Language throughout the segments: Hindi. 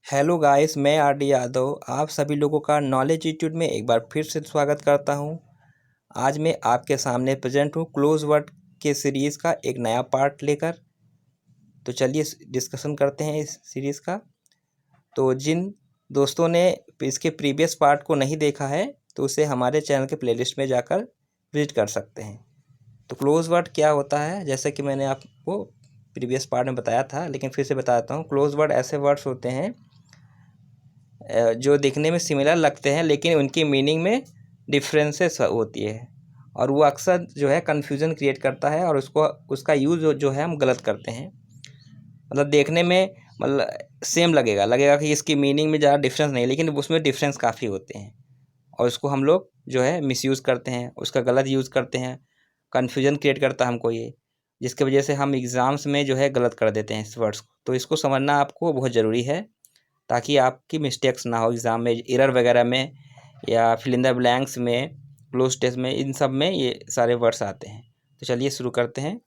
हेलो गाइस, मैं आर डी यादव आप सभी लोगों का नॉलेज इंस्टीट्यूट में एक बार फिर से स्वागत करता हूं। आज मैं आपके सामने प्रेजेंट हूं क्लोज वर्ड के सीरीज़ का एक नया पार्ट लेकर। तो चलिए डिस्कशन करते हैं इस सीरीज़ का। तो जिन दोस्तों ने इसके प्रीवियस पार्ट को नहीं देखा है तो उसे हमारे चैनल के प्लेलिस्ट में जाकर विजिट कर सकते हैं। तो क्लोज वर्ड क्या होता है, जैसे कि मैंने आपको प्रीवियस पार्ट में बताया था, लेकिन फिर से बताता हूँ। क्लोज वर्ड ऐसे वर्ड्स होते हैं जो दिखने में सिमिलर लगते हैं लेकिन उनकी मीनिंग में डिफरेंसेस होती है, और वो अक्सर जो है कन्फ्यूज़न क्रिएट करता है और उसका यूज़ जो है हम गलत करते हैं। मतलब देखने में मतलब सेम लगेगा कि इसकी मीनिंग में ज़्यादा डिफरेंस नहीं, लेकिन उसमें डिफरेंस काफ़ी होते हैं और उसको हम लोग जो है मिसयूज़ करते हैं, उसका गलत यूज़ करते हैं। कन्फ्यूज़न क्रिएट करता है हमको ये, जिसकी वजह से हम एग्ज़ाम्स में जो है गलत कर देते हैं इस वर्ड्स को। तो इसको समझना आपको बहुत ज़रूरी है ताकि आपकी मिस्टेक्स ना हो एग्ज़ाम में, एरर वगैरह में या फिल इन द ब्लैंक्स में, क्लोज टेस्ट में, इन सब में ये सारे वर्ड्स आते हैं। तो चलिए शुरू करते हैं।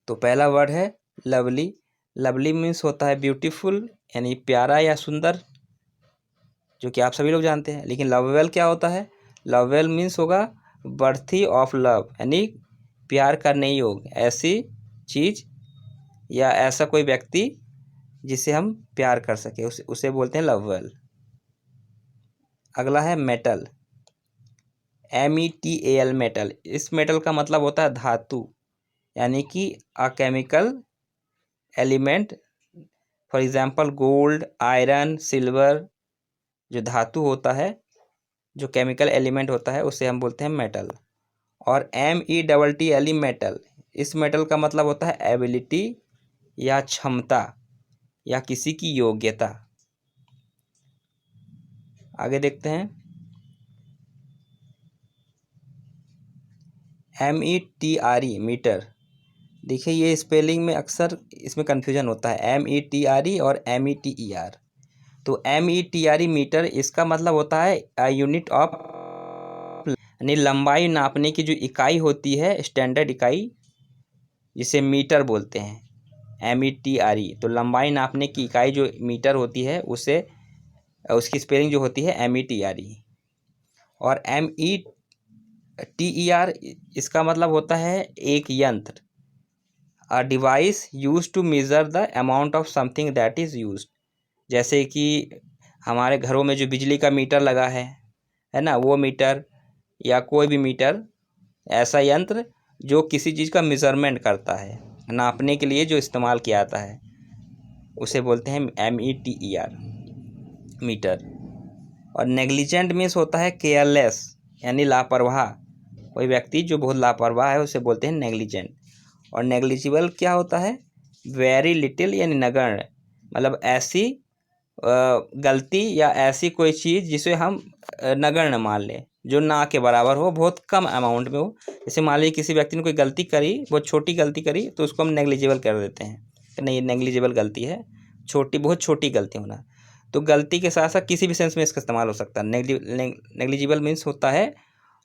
तो पहला वर्ड है लवली। लवली मीन्स होता है ब्यूटीफुल, यानी प्यारा या सुंदर, जो कि आप सभी लोग जानते हैं। लेकिन लववेल क्या होता है? लववेल मीन्स होगा बर्थी ऑफ लव, यानी प्यार करने योग्य ऐसी चीज़ या ऐसा कोई व्यक्ति जिसे हम प्यार कर सके, उसे बोलते हैं लववेल। अगला है मेटल। METAL metal. इस मेटल का मतलब होता है धातु, यानी कि a chemical element. For example gold, iron, silver, जो धातु होता है, जो केमिकल एलिमेंट होता है, उसे हम बोलते हैं मेटल। और METTLE मेटल। इस मेटल का मतलब होता है एबिलिटी या क्षमता या किसी की योग्यता। आगे देखते हैं। METRE metre. देखिए ये स्पेलिंग में अक्सर इसमें कन्फ्यूजन होता है, METRE और METER। तो METRE मीटर, इसका मतलब होता है यूनिट ऑफ, यानी लंबाई नापने की जो इकाई होती है, स्टैंडर्ड इकाई, जिसे मीटर बोलते हैं। METRE तो लंबाई नापने की इकाई जो मीटर होती है, उसे उसकी स्पेलिंग जो होती है METRE। और METER, इसका मतलब होता है एक यंत्र, a device use to measure the amount of something that is use. जैसे कि हमारे घरों में जो बिजली का मीटर लगा है ना, वो मीटर या कोई भी मीटर, ऐसा यंत्र जो किसी चीज़ का मेज़रमेंट करता है, नापने के लिए जो इस्तेमाल किया जाता है, उसे बोलते हैं METER मीटर। और नेग्लिजेंट मीन्स होता है केयरलेस, यानी लापरवाह। कोई व्यक्ति जो बहुत लापरवाह है उसे बोलते हैं नेग्लिजेंट। और नेग्लिजिबल क्या होता है? वेरी लिटिल, यानी नगण्य, मतलब ऐसी गलती या ऐसी कोई चीज़ जिसे हम नगण्य मान लें, जो ना के बराबर हो, बहुत कम अमाउंट में हो। जैसे मान लीजिए किसी व्यक्ति ने कोई गलती करी, बहुत छोटी गलती करी, तो उसको हम नेग्लिजिबल कर देते हैं कि नहीं, ये नेग्लिजिबल गलती है, छोटी, बहुत छोटी गलती होना। तो गलती के साथ साथ किसी भी सेंस में इसका इस्तेमाल हो सकता है। नेग्लिजिबल मीन्स होता है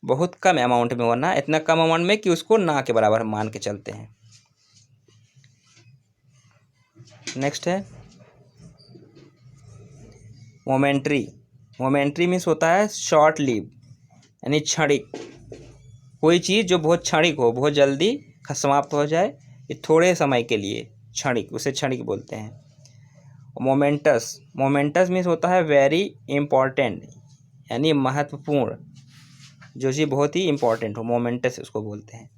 बहुत कम अमाउंट में होना, इतना कम अमाउंट में कि उसको ना के बराबर हम मान के चलते हैं। नेक्स्ट है मोमेंट्री। मोमेंट्री मीन्स होता है शॉर्ट लिव, यानी क्षणिक। कोई चीज़ जो बहुत क्षणिक हो, बहुत जल्दी समाप्त हो जाए, ये थोड़े समय के लिए, क्षणिक, उसे क्षणिक बोलते हैं। मोमेंटस। मोमेंटस मीन्स होता है वेरी इम्पॉर्टेंट, यानी महत्वपूर्ण, जो चीज़ बहुत ही इम्पॉर्टेंट हो, मोमेंटस उसको बोलते हैं।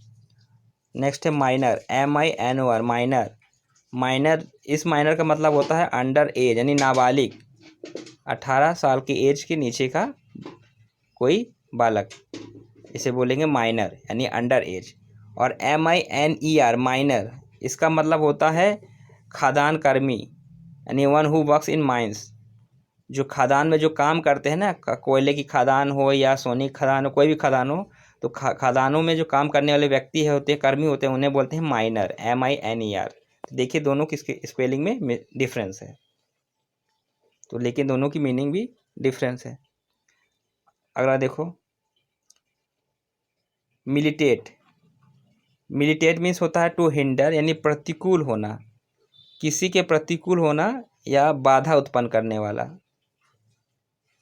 नेक्स्ट है माइनर। MINOR minor. माइनर, इस माइनर का मतलब होता है अंडर एज, यानी नाबालिग, 18 साल की एज के नीचे का कोई बालक, इसे बोलेंगे माइनर, यानी अंडर एज। और MINER माइनर, इसका मतलब होता है खादान कर्मी, यानी one who works in mines. जो खादान में जो काम करते हैं ना, कोयले की खादान हो या सोने की खादान हो, कोई भी खादान हो, तो खादानों में जो काम करने वाले व्यक्ति है होते हैं, कर्मी होते हैं, उन्हें बोलते हैं माइनर, MINER। देखिए दोनों की स्पेलिंग में डिफरेंस है, तो लेकिन दोनों की मीनिंग भी डिफरेंस है। अगला देखो मिलिटेट। मिलिटेट मीन्स होता है टू हिंडर, यानी प्रतिकूल होना, किसी के प्रतिकूल होना या बाधा उत्पन्न करने वाला,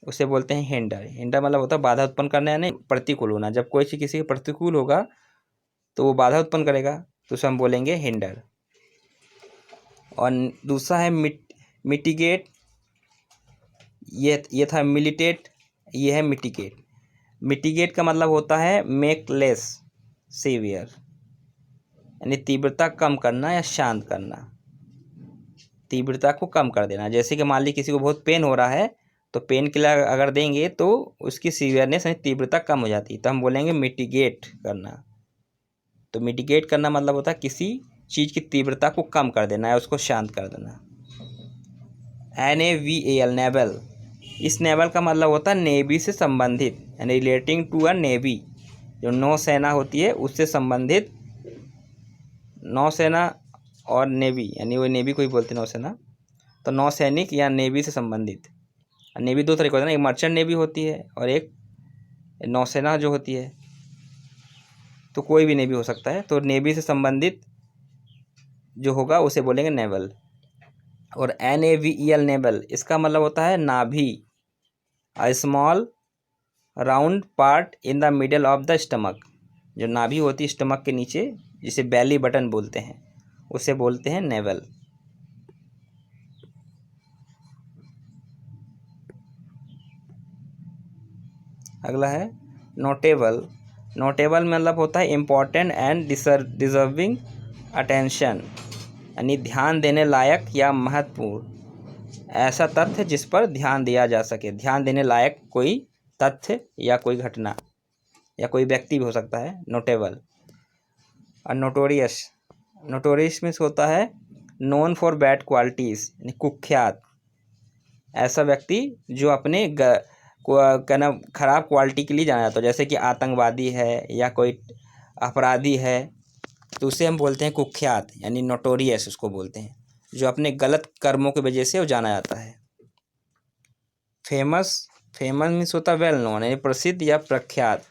उसे बोलते हैं हिंडर। हिंडर मतलब होता है बाधा उत्पन्न करना, यानी प्रतिकूल होना। जब कोई चीज़ किसी के प्रतिकूल होगा तो वो बाधा उत्पन्न करेगा, तो उसे हम बोलेंगे हिंडर। और दूसरा है मिटिगेट, ये था मिलिटेट, ये है मिटिगेट। मिटिगेट का मतलब होता है मेक लेस सीवियर, यानी तीव्रता कम करना या शांत करना, तीव्रता को कम कर देना। जैसे कि मान लीजिए किसी को बहुत पेन हो रहा है, तो पेन किलर अगर देंगे तो उसकी सीवियरनेस यानी तीव्रता कम हो जाती है, तो हम बोलेंगे मिटिगेट करना। तो मिटिगेट करना मतलब होता है किसी चीज़ की तीव्रता को कम कर देना या उसको शांत कर देना। NAVAL नेवल, इस नेवल का मतलब होता है नेवी से संबंधित, यानी रिलेटिंग टू अ नेवी, जो नौसेना होती है उससे संबंधित। नौसेना और नेवी, यानी वो नेवी को ही बोलते हैं नौसेना, तो नौसैनिक या नेवी से संबंधित। नेवी दो तरह की होती है ना, एक मर्चेंट नेवी होती है और एक नौसेना जो होती है, तो कोई भी नेवी हो सकता है। तो नेवी से संबंधित जो होगा उसे बोलेंगे नेवल। और NAVEL नेवल, इसका मतलब होता है नाभि, a small round part in the middle of the stomach, जो नाभि होती है स्टमक के नीचे, जिसे बेली बटन बोलते हैं, उसे बोलते हैं नेवल। अगला है नोटेबल। नोटेबल मतलब होता है इम्पोर्टेंट एंड डिजर्विंग अटेंशन, यानी ध्यान देने लायक या महत्वपूर्ण, ऐसा तथ्य जिस पर ध्यान दिया जा सके। ध्यान देने लायक कोई तथ्य या कोई घटना या कोई व्यक्ति भी हो सकता है, नोटेबल। और नोटोरियस, नोटोरियस मीन्स होता है नोन फॉर बैड क्वालिटीज़, यानी कुख्यात, ऐसा व्यक्ति जो अपने क्या नाम खराब क्वालिटी के लिए जाना जाता है। जैसे कि आतंकवादी है या कोई अपराधी है, तो उसे हम बोलते हैं कुख्यात, यानी नोटोरियस उसको बोलते हैं, जो अपने गलत कर्मों की वजह से वो जाना जाता है। फेमस, फेमस मीन्स होता है वेल नोन, यानी प्रसिद्ध या प्रख्यात,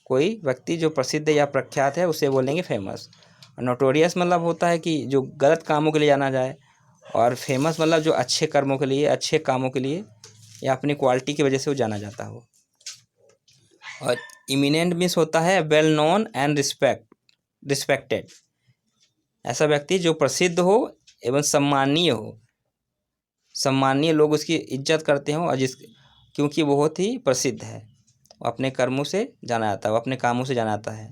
कोई व्यक्ति जो प्रसिद्ध या प्रख्यात है उसे बोलेंगे फेमस। और नोटोरियस मतलब होता है कि जो गलत कामों के लिए जाना जाए, और फेमस मतलब जो अच्छे कर्मों के लिए, अच्छे कामों के लिए या अपनी क्वालिटी की वजह से वो जाना जाता हो। और इमिनेंट मीन्स होता है वेल नोन एंड रिस्पेक्टेड, ऐसा व्यक्ति जो प्रसिद्ध हो एवं सम्मानीय हो, सम्मानीय लोग उसकी इज्जत करते हों, और क्योंकि वो बहुत ही प्रसिद्ध है, वो अपने कर्मों से जाना जाता है, वो अपने कामों से जाना जाता है।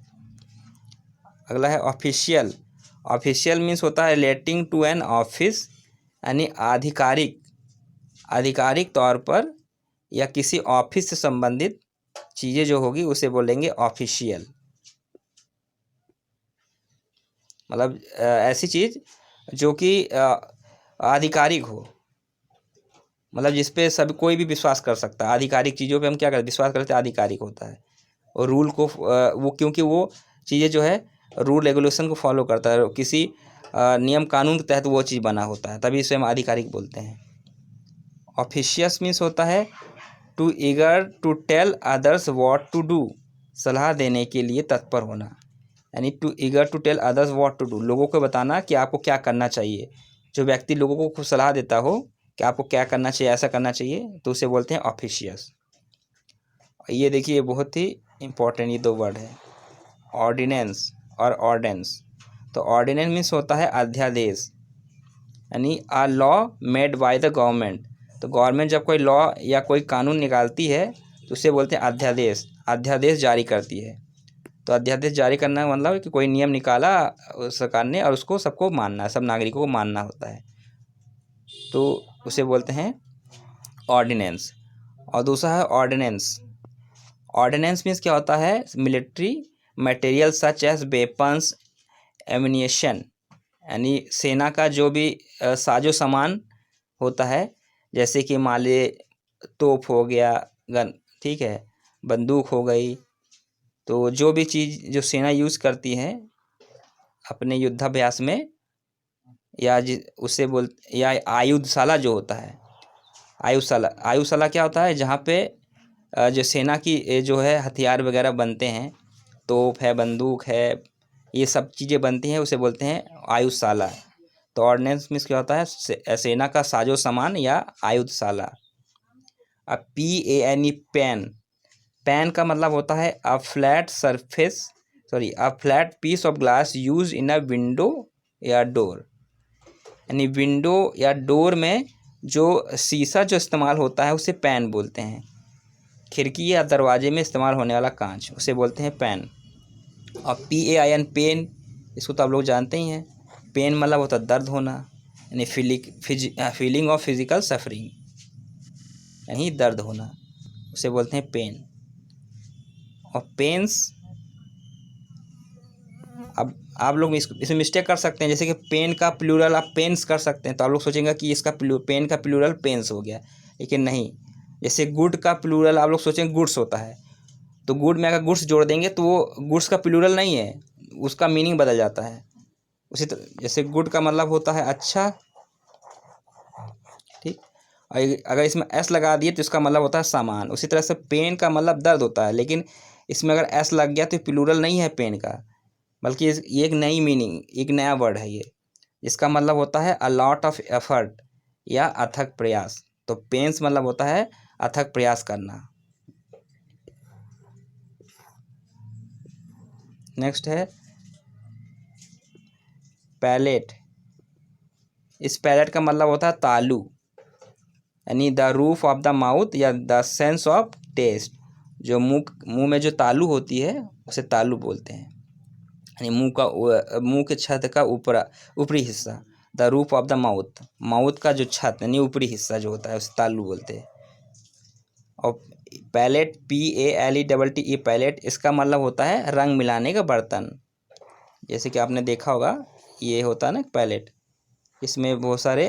अगला है ऑफिशियल। ऑफिशियल मीन्स होता है रिलेटिंग टू एन ऑफिस, यानी आधिकारिक, आधिकारिक तौर पर या किसी ऑफिस से संबंधित चीज़ें जो होगी उसे बोलेंगे ऑफिशियल। मतलब ऐसी चीज़ जो कि आधिकारिक हो, मतलब जिस पे सब कोई भी विश्वास कर सकता है। आधिकारिक चीज़ों पे हम क्या करते हैं, विश्वास करते हैं, आधिकारिक होता है। और रूल को वो क्योंकि वो चीज़ें जो है रूल रेगुलेशन को फॉलो करता है, किसी नियम कानून के तहत वो चीज़ बना होता है, तभी इसे हम आधिकारिक बोलते हैं। ऑफिशियस मीन्स होता है too eager to tell others what to do, सलाह देने के लिए तत्पर होना, यानी too eager to tell others what to do, लोगों को बताना कि आपको क्या करना चाहिए। जो व्यक्ति लोगों को खुद सलाह देता हो कि आपको क्या करना चाहिए, ऐसा करना चाहिए, तो उसे बोलते हैं ऑफिशियस। ये देखिए बहुत ही इम्पोर्टेंट ये दो वर्ड है, ऑर्डिनेंस और ऑर्डेंस। तो ऑर्डिनेंस मीन्स होता है अध्यादेश, यानी a law made by the government. तो गवर्नमेंट जब कोई लॉ या कोई कानून निकालती है तो उसे बोलते हैं अध्यादेश, अध्यादेश जारी करती है। तो अध्यादेश जारी करना का मतलब है कि कोई नियम निकाला सरकार ने और उसको सबको मानना है, सब नागरिकों को मानना होता है, तो उसे बोलते हैं ऑर्डिनेंस। और दूसरा है ऑर्डिनेंस। ऑर्डिनेंस मीन्स क्या होता है, military material such as weapons ammunition, यानी सेना का जो भी साजो सामान होता है, जैसे कि मान लीजिए तोप हो गया, गन, ठीक है, बंदूक हो गई, तो जो भी चीज़ जो सेना यूज़ करती है अपने युद्धाभ्यास में, या उसे या आयुधशाला जो होता है, आयुधशाला, आयुधशाला क्या होता है, जहाँ पे जो सेना की जो है हथियार वगैरह बनते हैं, तोप है, बंदूक है, ये सब चीज़ें बनती हैं, उसे बोलते हैं आयुधशाला। तो ऑर्डिनेंस मीन्स क्या होता है, सेना का साजो सामान या आयुधशाला। अब PAN पेन, पेन का मतलब होता है a flat surface, sorry a flat piece of glass use in a window या डोर, यानी विंडो या डोर में जो शीशा जो इस्तेमाल होता है उसे पेन बोलते हैं। खिड़की या दरवाजे में इस्तेमाल होने वाला कांच उसे बोलते हैं पेन। और PAIN पेन, इसको तो आप लोग जानते ही हैं। पेन मतलब होता है दर्द होना, यानी फीलिंग ऑफ फिजिकल सफरिंग, यानी दर्द होना, उसे बोलते हैं पेन। और पेन्स, अब आप लोग इसमें मिस्टेक कर सकते हैं, जैसे कि पेन का प्लूरल आप पेन्स कर सकते हैं, तो आप लोग सोचेंगे कि इसका पेन का प्लूरल पेन्स हो गया, लेकिन नहीं। जैसे गुड का प्लूरल आप लोग सोचेंगे गुड्स होता है, तो गुड में अगर गुड्स जोड़ देंगे तो वो गुड्स का प्लूरल नहीं है, उसका मीनिंग बदल जाता है। उसी तरह जैसे गुड का मतलब होता है अच्छा, ठीक, और अगर इसमें एस लगा दिए तो इसका मतलब होता है सामान। उसी तरह से पेन का मतलब दर्द होता है, लेकिन इसमें अगर एस लग गया तो प्लूरल नहीं है पेन का, बल्कि ये एक नई मीनिंग, एक नया वर्ड है ये। इसका मतलब होता है अ लॉट ऑफ एफर्ट या अथक प्रयास। तो पेंस मतलब होता है अथक प्रयास करना। नेक्स्ट है पैलेट। इस पैलेट का मतलब होता है तालू, यानी the roof of the mouth या द सेंस ऑफ टेस्ट। जो मुंह में जो तालू होती है उसे तालू बोलते हैं, यानी मुंह के छत का ऊपरी हिस्सा। The roof of the mouth, mouth का जो छत यानी ऊपरी हिस्सा जो होता है उसे तालू बोलते हैं। और पैलेट PALETTE पैलेट, इसका मतलब होता है रंग मिलाने का बर्तन। जैसे कि आपने देखा होगा ये होता है ना पैलेट, इसमें बहुत सारे,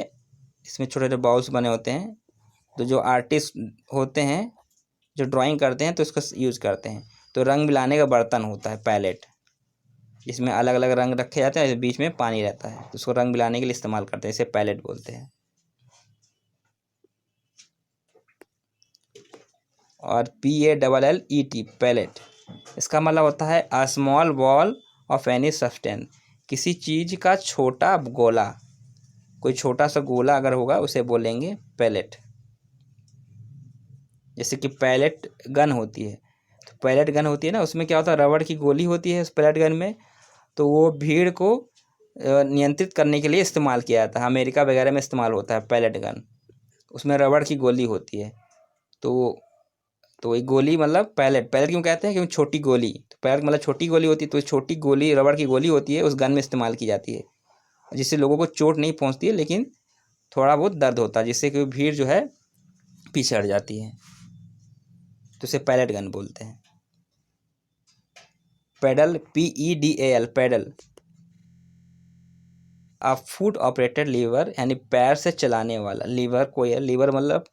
इसमें छोटे छोटे बाउल्स बने होते हैं, तो जो आर्टिस्ट होते हैं जो ड्राइंग करते हैं तो इसका यूज़ करते हैं। तो रंग मिलाने का बर्तन होता है पैलेट, इसमें अलग अलग रंग रखे जाते हैं, बीच में पानी रहता है, तो उसको रंग मिलाने के लिए इस्तेमाल करते हैं, इसे पैलेट बोलते हैं। और PALLET पैलेट, इसका मतलब होता है a small ball of any substance, किसी चीज़ का छोटा गोला, कोई छोटा सा गोला अगर होगा उसे बोलेंगे पैलेट। जैसे कि पैलेट गन होती है, तो पैलेट गन होती है ना, उसमें क्या होता है, रबड़ की गोली होती है उस पैलेट गन में, तो वो भीड़ को नियंत्रित करने के लिए इस्तेमाल किया जाता है। अमेरिका वगैरह में इस्तेमाल होता है पैलेट गन, उसमें रबड़ की गोली होती है। तो तो ये गोली मतलब पैलेट, पैलेट क्यों कहते हैं, क्योंकि छोटी गोली, तो पैलेट मतलब छोटी गोली होती है, तो छोटी गोली रबड़ की गोली होती है, उस गन में इस्तेमाल की जाती है, जिससे लोगों को चोट नहीं पहुंचती है, लेकिन थोड़ा बहुत दर्द होता है, जिससे कि भीड़ जो है पीछे हट जाती है, तो इसे पैलेट गन बोलते हैं। Pedal PEDAL pedal, a foot operated lever, यानी पैर से चलाने वाला लीवर। कोई है लीवर मतलब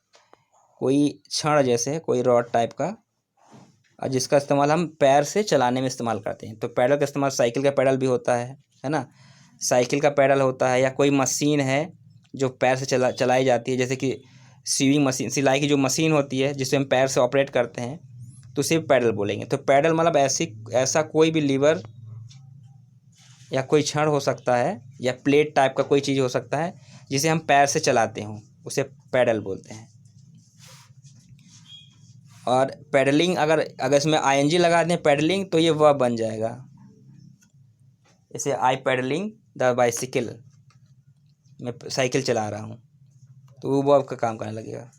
कोई छड़ जैसे कोई रॉड टाइप का, और जिसका इस्तेमाल हम पैर से चलाने में इस्तेमाल करते हैं। तो पैडल का इस्तेमाल साइकिल का पैडल भी होता है ना, साइकिल का पैडल होता है, या कोई मशीन है जो पैर से चलाई जाती है, जैसे कि सीविंग मशीन, सिलाई की जो मशीन होती है जिसे हम पैर से ऑपरेट करते हैं, तो उसे पैडल बोलेंगे। तो पैडल मतलब ऐसा कोई भी लीवर या कोई छड़ हो सकता है, या प्लेट टाइप का कोई चीज़ हो सकता है जिसे हम पैर से चलाते हों, उसे पैडल बोलते हैं। और पेडलिंग, अगर इसमें ING लगा दें पेडलिंग, तो ये वर्ब बन जाएगा। जैसे आई पेडलिंग द बाइसिकल, मैं साइकिल चला रहा हूँ, तो वो वर्ब का काम करने लगेगा।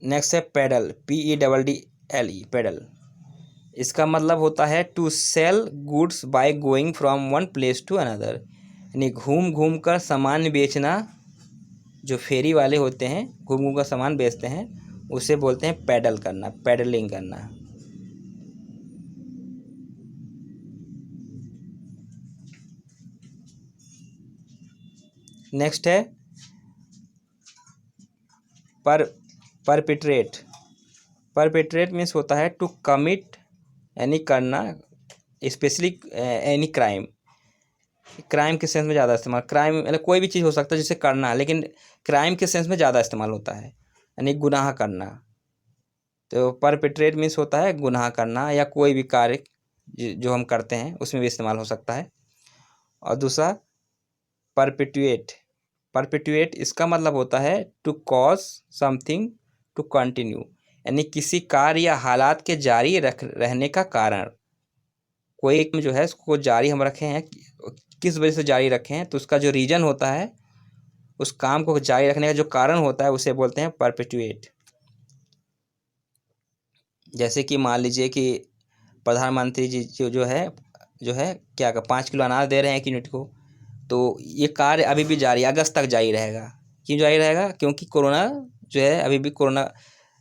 नेक्स्ट है पेडल PEDDLE पेडल, इसका मतलब होता है to sell goods by going from one place to another, यानी घूम घूम कर सामान बेचना। जो फेरी वाले होते हैं घूम घूम कर सामान बेचते हैं, उसे बोलते हैं पैडल करना, पैडलिंग करना। नेक्स्ट है परपिट्रेट। परपिट्रेट मीन्स होता है टू कमिट, यानी करना, स्पेशली एनी क्राइम। क्राइम के सेंस में ज़्यादा इस्तेमाल, क्राइम मतलब कोई भी चीज़ हो सकता है जिसे करना, लेकिन क्राइम के सेंस में ज़्यादा इस्तेमाल होता है, यानी गुनाह करना। तो परपिट्रेट मीन्स होता है गुनाह करना, या कोई भी कार्य जो हम करते हैं उसमें भी इस्तेमाल हो सकता है। और दूसरा परपेट्यूएट। परपेट्यूएट इसका मतलब होता है to cause something to continue, यानी किसी कार्य या हालात के जारी रहने का कारण। कोई एक जो है उसको जारी हम रखे हैं, किस वजह से जारी रखे हैं, तो उसका जो रीजन होता है, उस काम को जारी रखने का जो कारण होता है, उसे बोलते हैं परपेट्यूएट। जैसे कि मान लीजिए कि प्रधानमंत्री जी जो है क्या का 5 किलो अनाज दे रहे हैं एक यूनिट को, तो ये कार्य अभी भी जारी, अगस्त तक जारी रहेगा। क्यों जारी रहेगा? क्योंकि कोरोना जो है, अभी भी कोरोना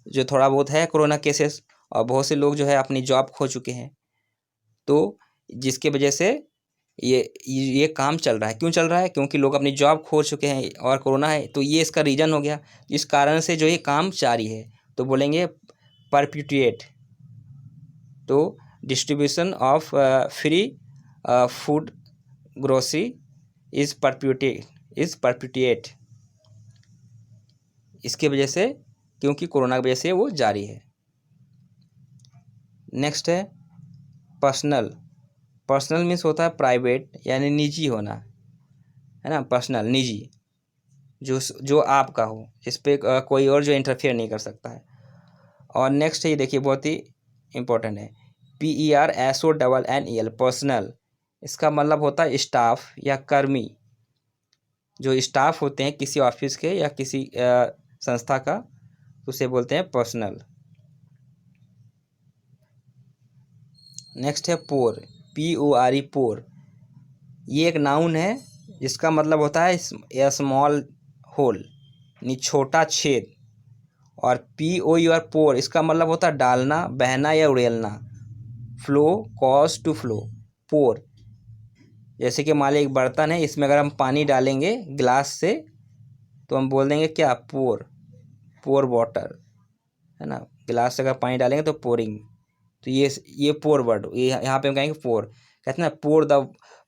जो थोड़ा बहुत है कोरोना केसेस, और बहुत से लोग जो है अपनी जॉब खो चुके हैं, तो जिसके वजह से ये काम चल रहा है। क्यों चल रहा है? क्योंकि लोग अपनी जॉब खो चुके हैं और कोरोना है, तो ये इसका रीज़न हो गया। इस कारण से जो ये काम जारी है, तो बोलेंगे परपेट्यूएट। तो distribution of free food grocery is perpetuate. इसके वजह से, क्योंकि कोरोना की वजह से वो जारी है। नेक्स्ट है पर्सनल। पर्सनल मीन्स होता है प्राइवेट, यानी निजी होना, है ना। पर्सनल, निजी, जो आपका हो, इस पर कोई और जो इंटरफेयर नहीं कर सकता है। और नेक्स्ट है, ये देखिए बहुत ही इम्पोर्टेंट है, PERSONNEL, पर्सनल। इसका मतलब होता है स्टाफ या कर्मी। जो स्टाफ होते हैं किसी ऑफिस के या किसी संस्था का, तो उसे बोलते हैं पर्सनल। नेक्स्ट है पोर, PORE, पोर। ये एक नाउन है जिसका मतलब होता है स्मॉल होल, यानी छोटा छेद। और POUR, पोर, इसका मतलब होता है डालना, बहना या उड़ेलना। फ्लो, कॉज टू फ्लो, पोर। जैसे कि मान लीजिए एक बर्तन है, इसमें अगर हम पानी डालेंगे ग्लास से, तो हम बोल देंगे क्या? पोर वाटर, है ना। गिलास से अगर पानी डालेंगे तो पोरिंग। तो ये पोर वर्ड, ये यहाँ पे हम कहेंगे पोर। कहते हैं ना, pour the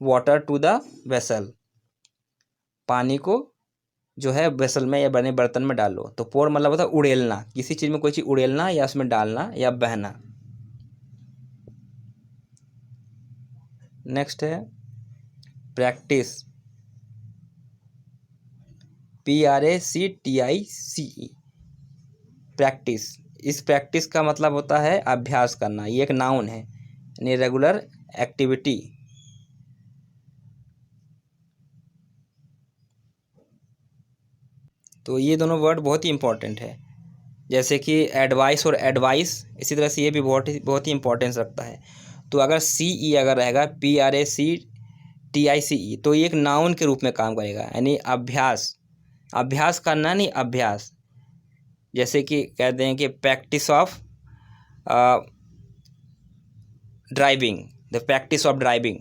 water to the vessel, पानी को जो है वेसल में या बने बर्तन में डालो। तो पोर मतलब होता है उड़ेलना, किसी चीज़ में कोई चीज़ उड़ेलना या उसमें डालना या बहना। नेक्स्ट है प्रैक्टिस, PRACTICE, प्रैक्टिस। इस प्रैक्टिस का मतलब होता है अभ्यास करना। ये एक नाउन है, यानी रेगुलर एक्टिविटी। तो ये दोनों वर्ड बहुत ही इंपॉर्टेंट है। जैसे कि एडवाइस और एडवाइस, इसी तरह से ये भी बहुत ही इंपॉर्टेंस रखता है। तो अगर CE अगर रहेगा, PRACTICE, तो ये एक नाउन के रूप में काम करेगा, यानी अभ्यास। अभ्यास करना नहीं, अभ्यास। जैसे कि कहते हैं कि practice of driving, the practice of driving,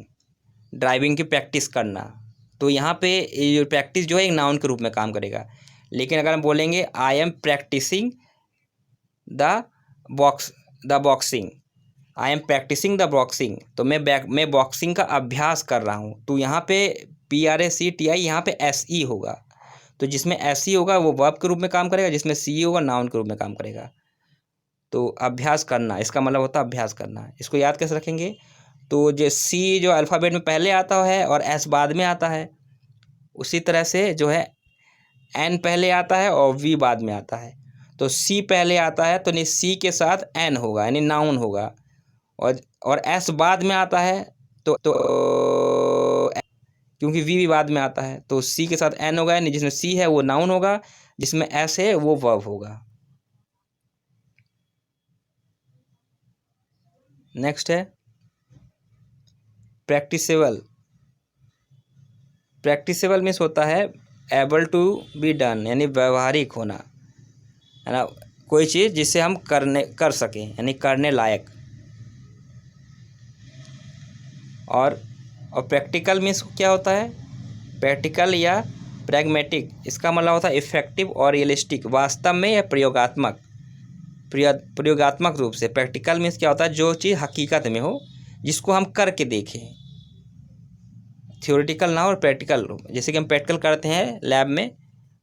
driving की प्रैक्टिस करना। तो यहाँ पे ये प्रैक्टिस जो है एक नाउन के रूप में काम करेगा। लेकिन अगर हम बोलेंगे I am practising the boxing, I am practising the boxing, तो मैं बॉक्सिंग का अभ्यास कर रहा हूँ। तो यहाँ पे PRACTI, यहाँ पे SE होगा। तो जिसमें SE होगा वो वर्ब के रूप में काम करेगा, जिसमें CE होगा नाउन के रूप में काम करेगा। तो अभ्यास करना, इसका मतलब होता है अभ्यास करना। इसको याद कैसे रखेंगे? तो जो C जो अल्फ़ाबेट में पहले आता है और S बाद में आता है, उसी तरह से जो है N पहले आता है और V बाद में आता है। तो C पहले आता है, तो नहीं C के साथ N होगा, यानी नाउन होगा। और S बाद में आता है, तो क्योंकि V भी बाद में आता है, तो C के साथ N होगा, यानी जिसमें C है वो नाउन होगा, जिसमें S है वो वर्ब होगा। नेक्स्ट है प्रैक्टिसेबल। प्रैक्टिसेबल मीन्स होता है एबल टू बी डन, यानी व्यवहारिक होना, है ना। कोई चीज़ जिसे हम कर सकें, यानी करने लायक। और प्रैक्टिकल मीन्स क्या होता है? प्रैक्टिकल या प्रैग्मेटिक, इसका मतलब होता है इफेक्टिव और रियलिस्टिक, वास्तव में या प्रयोगात्मक रूप से। प्रैक्टिकल मीन्स क्या होता है? जो चीज़ हकीकत में हो, जिसको हम करके देखें। थ्योरेटिकल ना, और प्रैक्टिकल। जैसे कि हम प्रैक्टिकल करते हैं लैब में,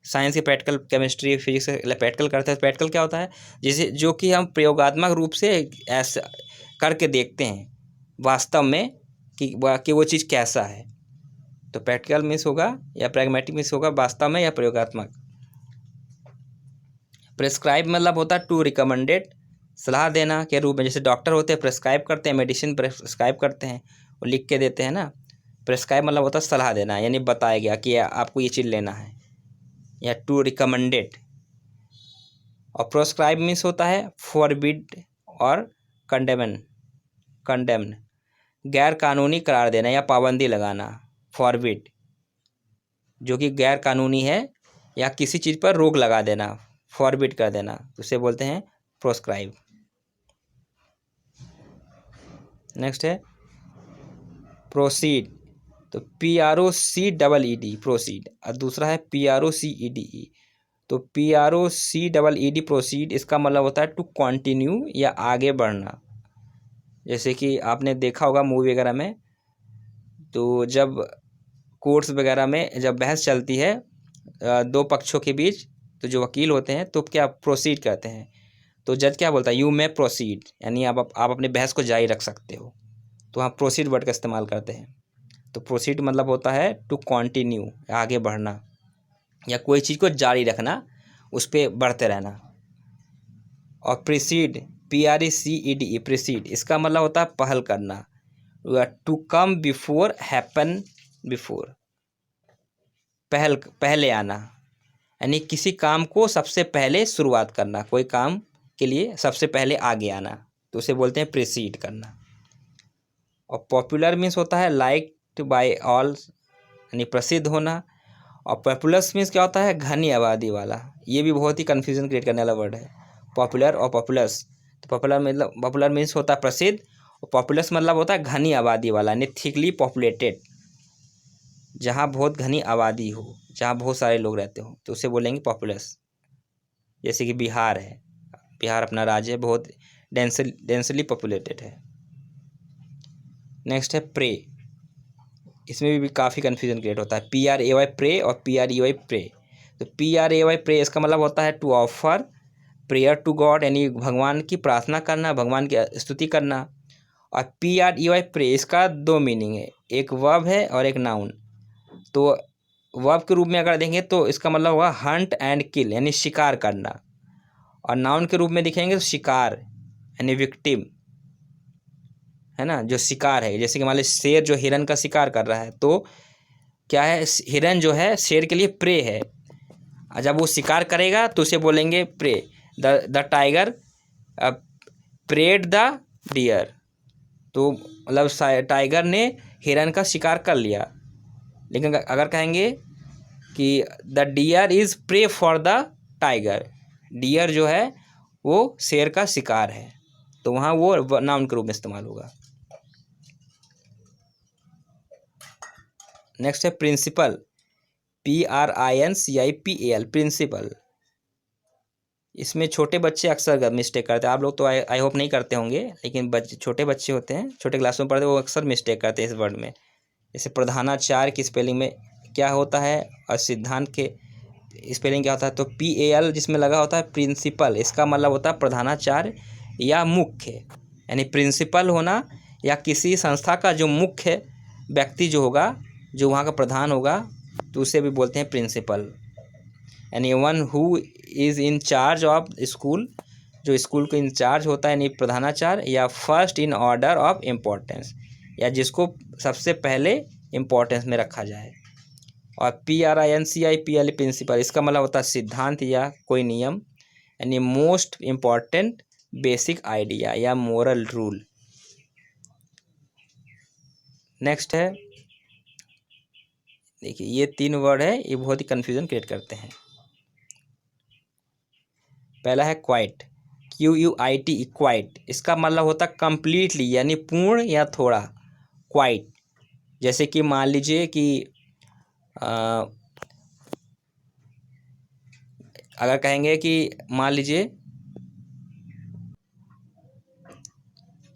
साइंस के प्रैक्टिकल, केमिस्ट्री फिजिक्स के प्रैक्टिकल करते हैं। प्रैक्टिकल क्या होता है? जैसे जो कि हम प्रयोगात्मक रूप से ऐसा करके देखते हैं वास्तव में कि वो चीज़ कैसा है। तो प्रैक्टिकल मीन्स होगा या प्रैग्मेटिक मीन्स होगा वास्तव में या प्रयोगात्मक। प्रेस्क्राइब मतलब होता है टू रिकमेंडेड, सलाह देना के रूप में, जैसे डॉक्टर होते हैं प्रेस्क्राइब करते हैं, मेडिसिन प्रेस्क्राइब करते हैं, वो लिख के देते हैं ना। प्रेस्क्राइब मतलब होता है सलाह देना, यानी बताया गया कि आपको ये चीज़ लेना है, या टू रिकमेंडेड। और प्रोस्क्राइब मीन्स होता है फॉरबिड और कंडेम्न, गैर कानूनी करार देना या पाबंदी लगाना। फॉरबिड जो कि गैर कानूनी है या किसी चीज़ पर रोक लगा देना, फॉरबिड कर देना, उसे बोलते हैं प्रोस्क्राइब। नेक्स्ट है प्रोसीड, तो PROCEED प्रोसीड, और दूसरा है PROCEED। तो PROCEED प्रोसीड, इसका मतलब होता है टू कंटिन्यू या आगे बढ़ना। जैसे कि आपने देखा होगा मूवी वगैरह में, तो जब कोर्ट्स वगैरह में जब बहस चलती है दो पक्षों के बीच, तो जो वकील होते हैं तो क्या प्रोसीड करते हैं, तो जज क्या बोलता है, यू मे प्रोसीड, यानी आप अपने बहस को जारी रख सकते हो, तो वहाँ प्रोसीड वर्ड का इस्तेमाल करते हैं। तो प्रोसीड मतलब होता है टू कंटिन्यू, आगे बढ़ना या कोई चीज़ को जारी रखना, उस पर बढ़ते रहना। और प्रीसीड, PRECEDE प्रीसीड, इसका मतलब होता है पहल करना, to come before, happen before, पहले आना, यानी किसी काम को सबसे पहले शुरुआत करना, कोई काम के लिए सबसे पहले आगे आना, तो उसे बोलते हैं प्रीसीड करना। और पॉपुलर मीन्स होता है लाइक्ड बाय ऑल, यानी प्रसिद्ध होना। और पॉपुलस मीन्स क्या होता है, घनी आबादी वाला। ये भी बहुत ही कन्फ्यूजन क्रिएट करने वाला वर्ड है, पॉपुलर और पॉपुलस। तो पॉपुलर मीन्स होता है प्रसिद्ध, और पॉपुलस मतलब होता है घनी आबादी वाला, यानी थिकली पॉपुलेटेड, जहाँ बहुत घनी आबादी हो, जहाँ बहुत सारे लोग रहते हो, तो उसे बोलेंगे पॉपुलस। जैसे कि बिहार है, बिहार अपना राज्य है, बहुत डेंसली पॉपुलेटेड है। नेक्स्ट है प्रे, इसमें भी काफ़ी कन्फ्यूजन क्रिएट होता है, PRAY प्रे और PREY प्रे। तो PRAY प्रे, इसका मतलब होता है to offer prayer to God, यानी भगवान की प्रार्थना करना, भगवान की स्तुति करना। और PREY प्रे, इसका दो मीनिंग है, एक वर्ब है और एक नाउन। तो वर्ब के रूप में अगर देखेंगे तो इसका मतलब होगा हंट एंड किल, यानी शिकार करना। और नाउन के रूप में दिखेंगे तो शिकार, यानी विक्टिम, है ना, जो शिकार है। जैसे कि मान लीजिए शेर जो हिरन का शिकार कर रहा है, तो क्या है, हिरन जो है शेर के लिए प्रे है, और जब वो शिकार करेगा तो उसे बोलेंगे prey. The tiger preyed the deer, तो मतलब टाइगर ने हिरन का शिकार कर लिया। लेकिन अगर कहेंगे कि the deer is prey for the tiger, deer जो है वो शेर का शिकार है, तो वहाँ वो नाउन के रूप में इस्तेमाल होगा। नेक्स्ट है प्रिंसिपल, PRINCIPAL प्रिंसिपल। इसमें छोटे बच्चे अक्सर मिस्टेक करते हैं, आप लोग तो आई होप नहीं करते होंगे, लेकिन छोटे बच्चे होते हैं, छोटे क्लासों में पढ़ते हैं, वो अक्सर मिस्टेक करते हैं इस वर्ड में। जैसे प्रधानाचार्य की स्पेलिंग में क्या होता है, और सिद्धांत के स्पेलिंग क्या होता है, तो PAL जिसमें लगा होता है प्रिंसिपल, इसका मतलब होता है प्रधानाचार्य या मुख्य, यानी प्रिंसिपल होना, या किसी संस्था का जो मुख्य व्यक्ति जो होगा, जो वहाँ का प्रधान होगा, तो उसे भी बोलते हैं प्रिंसिपल, यानी one who is in charge of school, जो स्कूल का इंचार्ज होता है, यानी प्रधानाचार्य, या first in order of importance, या जिसको सबसे पहले इम्पोर्टेंस में रखा जाए। और PRINCIPAL प्रिंसिपल, इसका मतलब होता है सिद्धांत या कोई नियम, यानी मोस्ट इम्पॉर्टेंट बेसिक आइडिया या मोरल रूल। नेक्स्ट है, देखिए ये तीन वर्ड है, ये बहुत ही कन्फ्यूजन क्रिएट करते हैं। पहला है क्वाइट, QUIT, क्वाइट, इसका मतलब होता है कंप्लीटली, यानी पूर्ण या थोड़ा, क्वाइट। जैसे कि मान लीजिए कि अगर कहेंगे कि मान लीजिए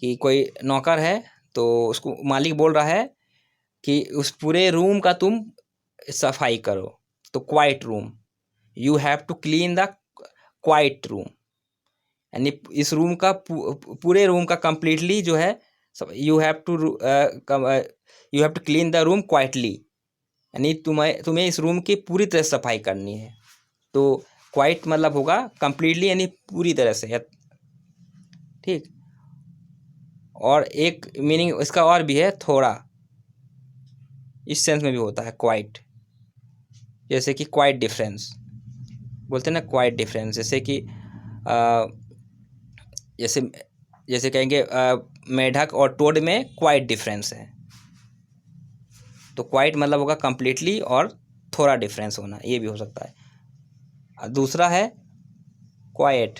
कि कोई नौकर है, तो उसको मालिक बोल रहा है कि उस पूरे रूम का तुम सफाई करो, तो quite room, you have to clean the quite room, यानी इस रूम का पूरे रूम का कंप्लीटली जो है, you have to clean the room quietly, यानी तुम्हें इस रूम की पूरी तरह सफाई करनी है। तो क्वाइट मतलब होगा कंप्लीटली, यानी पूरी तरह से, ठीक। और एक मीनिंग इसका और भी है, थोड़ा, इस सेंस में भी होता है क्वाइट। जैसे कि क्वाइट डिफरेंस बोलते हैं ना, क्वाइट डिफरेंस, जैसे कि जैसे जैसे कहेंगे मेढक और टोड में क्वाइट डिफरेंस है। तो क्वाइट मतलब होगा कंप्लीटली, और थोड़ा डिफरेंस होना, ये भी हो सकता है। दूसरा है क्वाइट।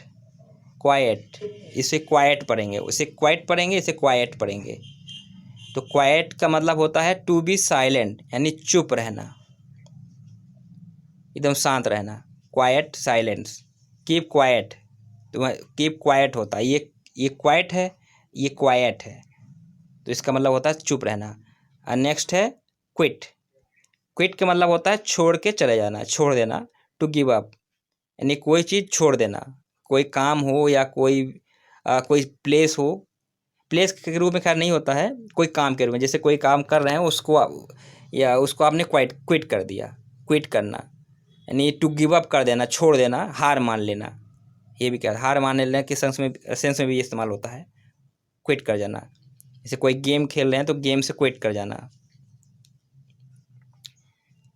क्वाइट, इसे क्वाइट पढ़ेंगे, इसे क्वाइट पढ़ेंगे, इसे क्वाइट पढ़ेंगे। तो क्वाइट का मतलब होता है टू बी साइलेंट, यानी चुप रहना, एकदम शांत रहना। Quite, silence, keep quiet. तो कीप क्वाइट होता है, ये क्वाइट है, ये क्वाइट है। तो इसका मतलब होता है चुप रहना। और नेक्स्ट है क्विट। क्विट का मतलब होता है छोड़ के चले जाना, छोड़ देना। टू गिव अप, यानी कोई चीज़ छोड़ देना, कोई काम हो या कोई प्लेस हो। प्लेस के रूप में खैर नहीं होता है, कोई काम के रूप में, जैसे कोई काम कर रहे हैं उसको, या उसको आपने क्विट कर दिया। क्विट करना यानी टू गिव अप कर देना, छोड़ देना, हार मान लेना। ये भी क्या, हार मान लेने के सेंस में भी इस्तेमाल होता है, क्विट कर जाना। जैसे कोई गेम खेल रहे हैं तो गेम से क्विट कर जाना।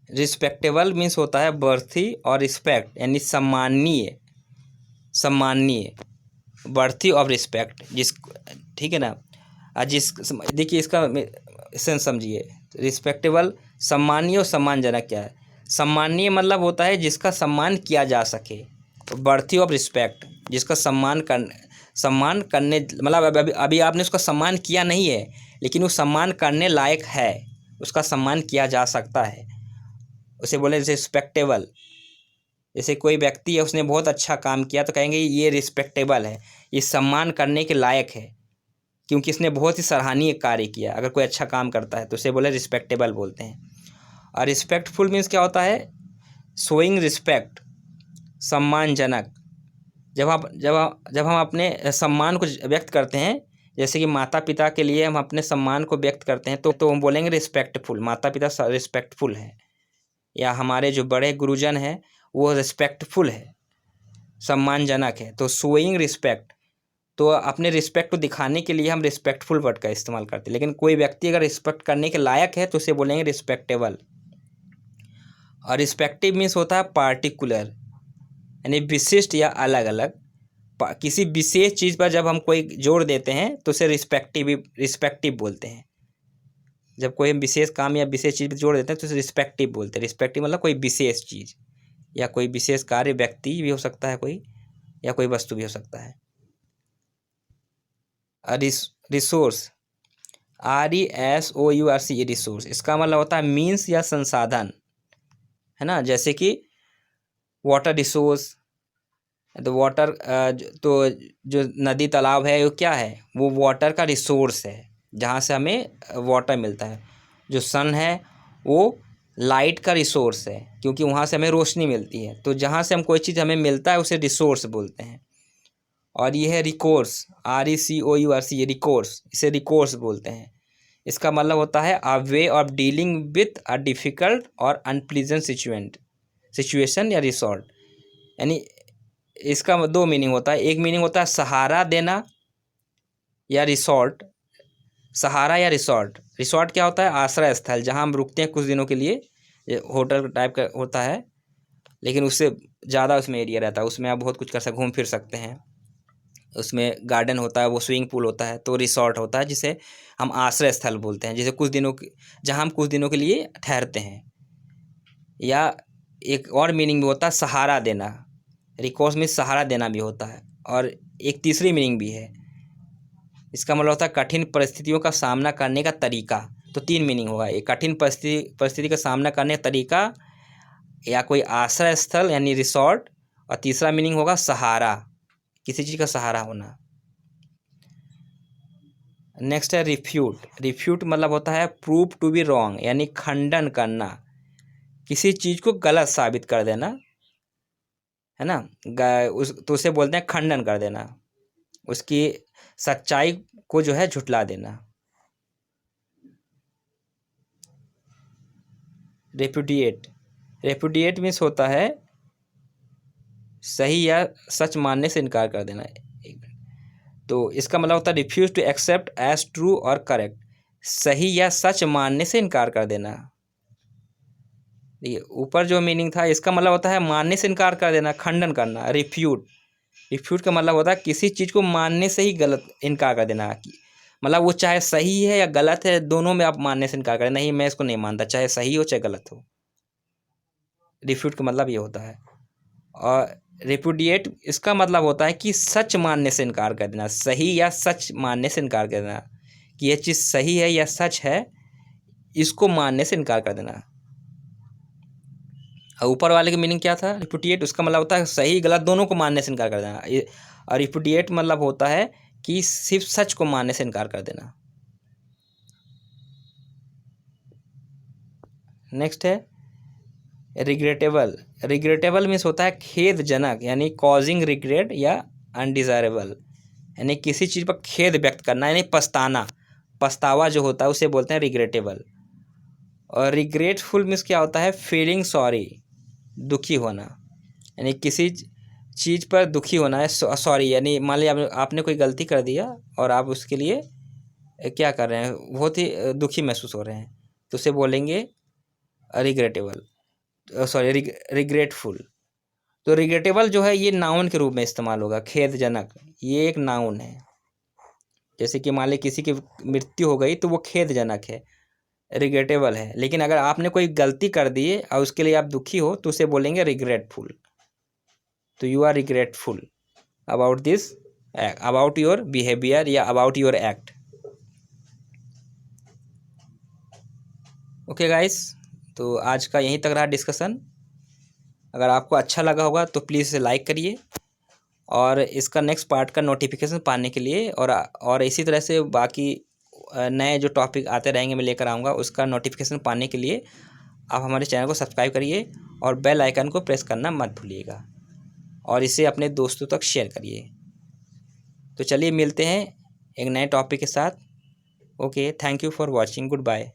रिस्पेक्टेबल मीन्स होता है बर्थी और रिस्पेक्ट, यानी सम्माननीय, सम्माननीय, बर्थी ऑफ रिस्पेक्ट, जिस, ठीक है ना। जिस, देखिए इसका सेंस समझिए। रिस्पेक्टेबल, सम्मानीय और सम्मानजनक क्या है। सम्माननीय मतलब होता है जिसका सम्मान किया जा सके। बर्थी ऑफ रिस्पेक्ट, जिसका सम्मान करने, मतलब अभी आपने उसका सम्मान किया नहीं है, लेकिन वो सम्मान करने लायक है, उसका सम्मान किया जा सकता है, उसे बोले रिस्पेक्टेबल। जैसे कोई व्यक्ति है, उसने बहुत अच्छा काम किया तो कहेंगे ये रिस्पेक्टेबल है, ये सम्मान करने के लायक है, क्योंकि इसने बहुत ही सराहनीय कार्य किया। अगर कोई अच्छा काम करता है तो उसे बोले रिस्पेक्टेबल बोलते हैं। और रिस्पेक्टफुल मीन्स क्या होता है, शोइंग रिस्पेक्ट, सम्मानजनक। जब हम अपने सम्मान को व्यक्त करते हैं, जैसे कि माता पिता के लिए हम अपने सम्मान को व्यक्त करते हैं, तो हम बोलेंगे रिस्पेक्टफुल, माता पिता रिस्पेक्टफुल है। या हमारे जो बड़े गुरुजन हैं वो रिस्पेक्टफुल है, सम्मानजनक है। तो शोइंग रिस्पेक्ट, तो अपने रिस्पेक्ट को दिखाने के लिए हम रिस्पेक्टफुल वर्ड का इस्तेमाल करते हैं। लेकिन कोई व्यक्ति अगर रिस्पेक्ट करने के लायक है तो उसे बोलेंगे रिस्पेक्टेबल। और रिस्पेक्टिव मीन्स होता है पार्टिकुलर, यानी विशिष्ट या अलग अलग। किसी विशेष चीज़ पर जब हम कोई जोड़ देते हैं तो उसे रिस्पेक्टिव बोलते हैं। जब कोई हम विशेष काम या विशेष चीज़ पर जोड़ देते हैं तो उसे रिस्पेक्टिव बोलते हैं। रिस्पेक्टिव मतलब कोई विशेष चीज़ या कोई विशेष कार्य, व्यक्ति भी हो सकता है कोई, या कोई वस्तु भी हो सकता है। रिसोर्स, RESOURCE, रिसोर्स, इसका मतलब होता है मीन्स या संसाधन, है ना। जैसे कि वाटर रिसोर्स, तो वाटर, तो जो नदी तालाब है वो क्या है, वो वाटर का रिसोर्स है, जहाँ से हमें वाटर मिलता है। जो सन है वो लाइट का रिसोर्स है, क्योंकि वहाँ से हमें रोशनी मिलती है। तो जहाँ से हम कोई चीज़ हमें मिलता है उसे रिसोर्स बोलते हैं। और ये है रिकोर्स, RECOURS, रिकोर्स, इसे रिकोर्स बोलते हैं। इसका मतलब होता है a way of dealing with a difficult और अनप्लीजेंट सिचुएशन या रिसोर्ट। यानी इसका दो मीनिंग होता है। एक मीनिंग होता है सहारा देना या रिसोर्ट, सहारा या रिसोर्ट। रिसोर्ट क्या होता है, आश्रय स्थल, जहाँ हम रुकते हैं कुछ दिनों के लिए। ये होटल टाइप का होता है, लेकिन उससे ज़्यादा उसमें एरिया रहता है, उसमें आप बहुत कुछ कर सकते, घूम फिर सकते हैं। उसमें गार्डन होता है, वो स्विमिंग पूल होता है। तो रिसोर्ट होता है जिसे हम आश्रय स्थल बोलते हैं, जैसे जहाँ हम कुछ दिनों के लिए ठहरते हैं। या एक और मीनिंग भी होता है सहारा देना, रिकोर्स में सहारा देना भी होता है। और एक तीसरी मीनिंग भी है, इसका मतलब होता है कठिन परिस्थितियों का सामना करने का तरीका। तो तीन मीनिंग होगा, एक कठिन परिस्थिति का सामना करने का तरीका, या कोई आश्रय स्थल यानी रिसोर्ट, और तीसरा मीनिंग होगा सहारा, किसी चीज़ का सहारा होना। नेक्स्ट है रिफ्यूट। रिफ्यूट मतलब होता है प्रूव टू बी रॉन्ग, यानी खंडन करना, किसी चीज़ को गलत साबित कर देना, है ना। तो उसे बोलते हैं खंडन कर देना, उसकी सच्चाई को जो है झुठला देना। रेपुडिएट, रेपुडिएट मीन्स होता है सही या सच मानने से इनकार कर देना। एक मिनट, तो इसका मतलब होता है refuse to accept as true और करेक्ट, सही या सच मानने से इनकार कर देना। देखिए ऊपर जो मीनिंग था इसका मतलब होता है मानने से इनकार कर देना, खंडन करना। रिफ्यूट, रिफ्यूट का मतलब होता है किसी चीज़ को मानने से ही गलत इनकार कर देना, मतलब वो चाहे सही है या गलत है दोनों में आप मानने से इनकार करें, नहीं मैं इसको नहीं मानता, चाहे सही हो चाहे गलत हो। रिफ्यूट का मतलब ये होता है। और रिपुडिएट इसका मतलब होता है कि सच मानने से इनकार कर देना, सही या सच मानने से इनकार कर देना, कि यह चीज़ सही है या सच है इसको मानने से इनकार कर देना। ऊपर वाले की मीनिंग क्या था? रिपुडिएट उसका मतलब होता है सही गलत दोनों को मानने से इनकार कर देना, और रिपुडिएट मतलब होता है कि सिर्फ सच को मानने से इनकार कर देना। नेक्स्ट है रिग्रेटेबल। रिग्रेटेबल मीन्स होता है खेदजनक, यानी कॉजिंग रिग्रेट या अनडिज़ायरेबल, यानी किसी चीज़ पर खेद व्यक्त करना, यानी पछताना, पछतावा जो होता है उसे बोलते हैं रिग्रेटेबल। और रिग्रेटफुल मीन्स क्या होता है? फीलिंग सॉरी, दुखी होना, यानी किसी चीज़ पर दुखी होना है, सॉरी, यानी मान लिया आपने कोई गलती कर दिया और आप उसके लिए क्या कर रहे हैं, बहुत ही दुखी महसूस हो रहे हैं, तो उसे बोलेंगे रिग्रेटेबल, सॉरी रिग्रेटफुल। तो रिग्रेटेबल जो है ये नाउन के रूप में इस्तेमाल होगा, खेदजनक, ये एक नाउन है। जैसे कि मान ली किसी की मृत्यु हो गई तो वो खेदजनक है, रिग्रेटेबल है। लेकिन अगर आपने कोई गलती कर दी है और उसके लिए आप दुखी हो तो उसे बोलेंगे रिग्रेटफुल। तो you are regretful about this, about your behaviour या about your act. Okay guys, तो आज का यहीं तक रहा डिस्कशन। अगर आपको अच्छा लगा होगा तो प्लीज़ इसे लाइक करिए, और इसका नेक्स्ट पार्ट का नोटिफिकेशन पाने के लिए और इसी तरह से बाकी नए जो टॉपिक आते रहेंगे मैं लेकर आऊँगा, उसका नोटिफिकेशन पाने के लिए आप हमारे चैनल को सब्सक्राइब करिए और बेल आइकन को प्रेस करना मत भूलिएगा, और इसे अपने दोस्तों तक शेयर करिए। तो चलिए मिलते हैं एक नए टॉपिक के साथ। Okay, thank you for watching, good bye.